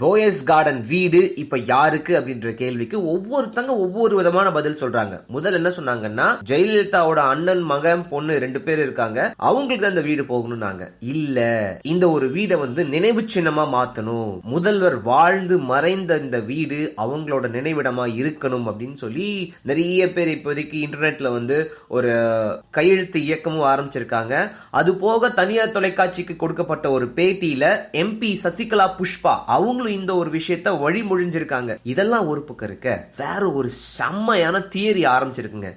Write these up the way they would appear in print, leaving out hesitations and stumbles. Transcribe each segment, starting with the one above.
Poes garden வீடு இப்ப யாருக்கு அப்படின்ற கேள்விக்கு ஒவ்வொருத்தங்க ஒவ்வொரு விதமான பதில் சொல்றாங்க. முதல் என்ன சொன்னாங்கன்னா, ஜெயலலிதாவோட அண்ணன் மகன் பொண்ணு 2 பேர் இருக்காங்க, அவங்களுக்கு அந்த வீடு போகணும்னாங்க. இல்ல, இந்த ஒரு வீடை நினைவு சின்னமா மாத்தணும், முதல்வர் வாழ்ந்து மறைந்த இந்த வீடு அவங்களோட நினைவிடமா இருக்கணும் அப்படின்னு சொல்லி நிறைய பேர் இப்போதைக்கு இன்டர்நெட்ல ஒரு கையெழுத்து இயக்கமும் ஆரம்பிச்சிருக்காங்க. அது போக தனியார் தொலைக்காட்சிக்கு கொடுக்கப்பட்ட ஒரு பேட்டியில MP சசிகலா புஷ்பா அவங்களும் இந்த ஒரு விஷயத்தை வழிமொழிஞ்சிருக்காங்க. இதெல்லாம் ஒரு பக்கம் இருக்க, வேற ஒரு செம்மையான தியரி ஆரம்பிச்சிருக்குங்க.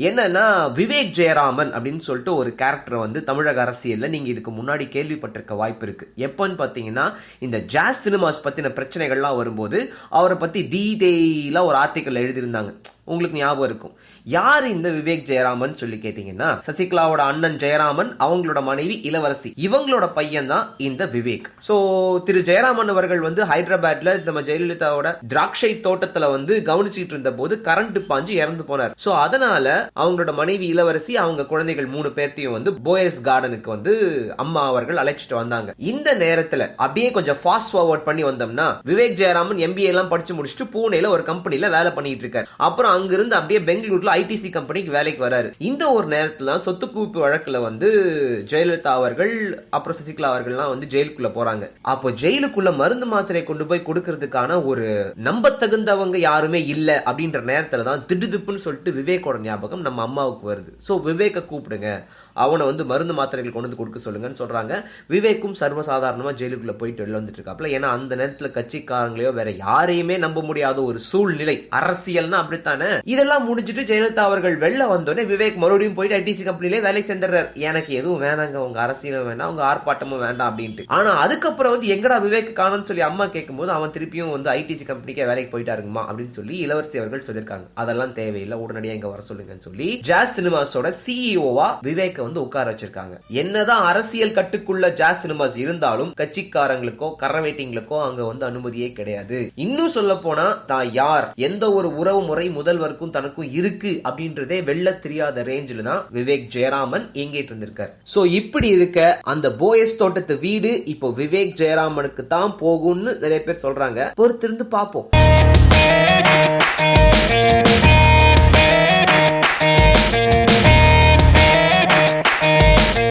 என்னன்னா, விவேக் ஜெயராமன் அப்படின்னு சொல்லிட்டு ஒரு கேரக்டர் தமிழக அரசியல்ல நீங்க இதுக்கு முன்னாடி கேள்விப்பட்டிருக்க வாய்ப்பு இருக்கு. எப்பன்னு பாத்தீங்கன்னா, இந்த ஜாஸ் சினிமாஸ் பத்தின பிரச்சனைகள்லாம் வரும்போது அவரை பத்தி டீடைலா ஒரு ஆர்டிக்கல் எழுதியிருந்தாங்க. உங்களுக்கு ஞாபகம் இருக்கும். யாரு இந்த விவேக் ஜெயராமன் சொல்லி கேட்டீங்கன்னா, சசிகலாவோட அண்ணன் ஜெயராமன், அவங்களோட மனைவி இளவரசி, இவங்களோட பையன் தான் இந்த விவேக். சோ திரு ஜெயராமன் அவர்கள் ஹைதராபாத்ல நம்ம ஜெயலலிதாவோட திராட்சை தோட்டத்துல கவனிச்சுட்டு இருந்த போது கரண்ட் பாஞ்சு இறந்து போனார். சோ அதனால அவங்களோட மனைவி இளவரசி, அவங்க குழந்தைகள் 3 பேர்த்தையும் போயஸ் கார்டனுக்கு அம்மா அவர்கள் அழைச்சிட்டு வந்தாங்க. இந்த நேரத்துல அப்படியே கொஞ்சம் ஃபாஸ்ட் ஃபார்வர்ட் பண்ணி வந்தோம்னா, விவேக் ஜெயராமன் MBA எல்லாம் படிச்சு முடிச்சுட்டு பூனேல ஒரு கம்பெனில வேலை பண்ணிட்டு இருக்காரு. அப்புறம் அங்கிருந்து அப்படியே பெங்களூர்ல ITC கம்பெனிக்கு வேலைக்கு வராரு. இந்த ஒரு நேரத்துல சொத்து குவிப்பு வழக்குல ஜெயலலிதா அவர்கள் அப்புறம் சசிகலா அவர்கள்லாம் ஜெயிலுக்குள்ள போறாங்க. அப்போ ஜெயிலுக்குள்ள மருந்து மாத்திரை கொண்டு போய் கொடுக்கறதுக்கான ஒரு நம்ப தகுந்தவங்க யாருமே இல்ல அப்படின்ற நேரத்துல தான் திடுதிப்புன்னு சொல்லிட்டு விவேக்கோட ஞாபகம் நம்ம அம்மாவுக்கு வருது. சோ விவேக்க கூப்பிடுங்க, அவனை மருந்து மாத்திரைகள் கொண்டு கொடுக்க சொல்லுங்கன்னு சொல்றாங்க. விவேக்கும் சர்வசாதாரணமா ஜெயிலுக்குள்ள போயிட்டு வெளில வந்துட்டு இருக்காப்ல. ஏன்னா அந்த நேரத்துல கட்சிக்காரங்களையோ வேற யாரையுமே நம்ப முடியாத ஒரு சூழ்நிலை. அரசியல்னா அப்படித்தானே. இதெல்லாம் முடிஞ்சிட்டு ஜெயலலிதா அவர்கள் வெளில வந்தோடனே விவேக் மறுபடியும் போயிட்டு ITC கம்பெனிலே வேலை செஞ்சார். எனக்கு எதுவும் வேணாங்க, உங்க அரசியலும் வேண்டாம், உங்க ஆர்ப்பாட்டமும் வேண்டாம் அப்படின்ட்டு. ஆனா அதுக்கப்புறம் எங்கடா விவேக் காணோம்னு சொல்லி அம்மா கேட்கும்போது அவன் திருப்பியும் ITC கம்பெனிக்கே வேலைக்கு போயிட்டாருங்கம்மா அப்படின்னு சொல்லி இளவரசி அவர்கள் சொல்லியிருக்காங்க. அதெல்லாம் தேவையில்லை, உடனடியாக இங்க வர சொல்லுங்கன்னு சொல்லி ஜாஸ் சினிமாஸோட CEOவா விவேக் உட்கார வச்சிருக்காங்க. என்னதான் அரசியல் கட்டுக்குள்ள ஜாஸ் சினிமாஸ் இருந்தாலும் கட்சிக்காரங்களுக்கோ கரவேட்டிங்களுக்கோ அங்க அனுமதியே கிடையாது. இன்னும் சொல்ல போனா தான் யார், எந்த ஒரு உறவு முறை முதல்வருக்கும் தனக்கும் இருக்கு அப்படின்றதே வெள்ள தெரியாத ரேஞ்சில தான் விவேக் ஜெயராமன் எங்கேட்டு இருந்திருக்கார். சோ இப்படி இருக்க அந்த போயஸ் தோட்டத்து வீடு இப்போ விவேக் ஜெயராமனுக்கு தான் போகும்னு நிறைய பேர் சொல்றாங்க. பொறுத்திருந்து பாப்போம்.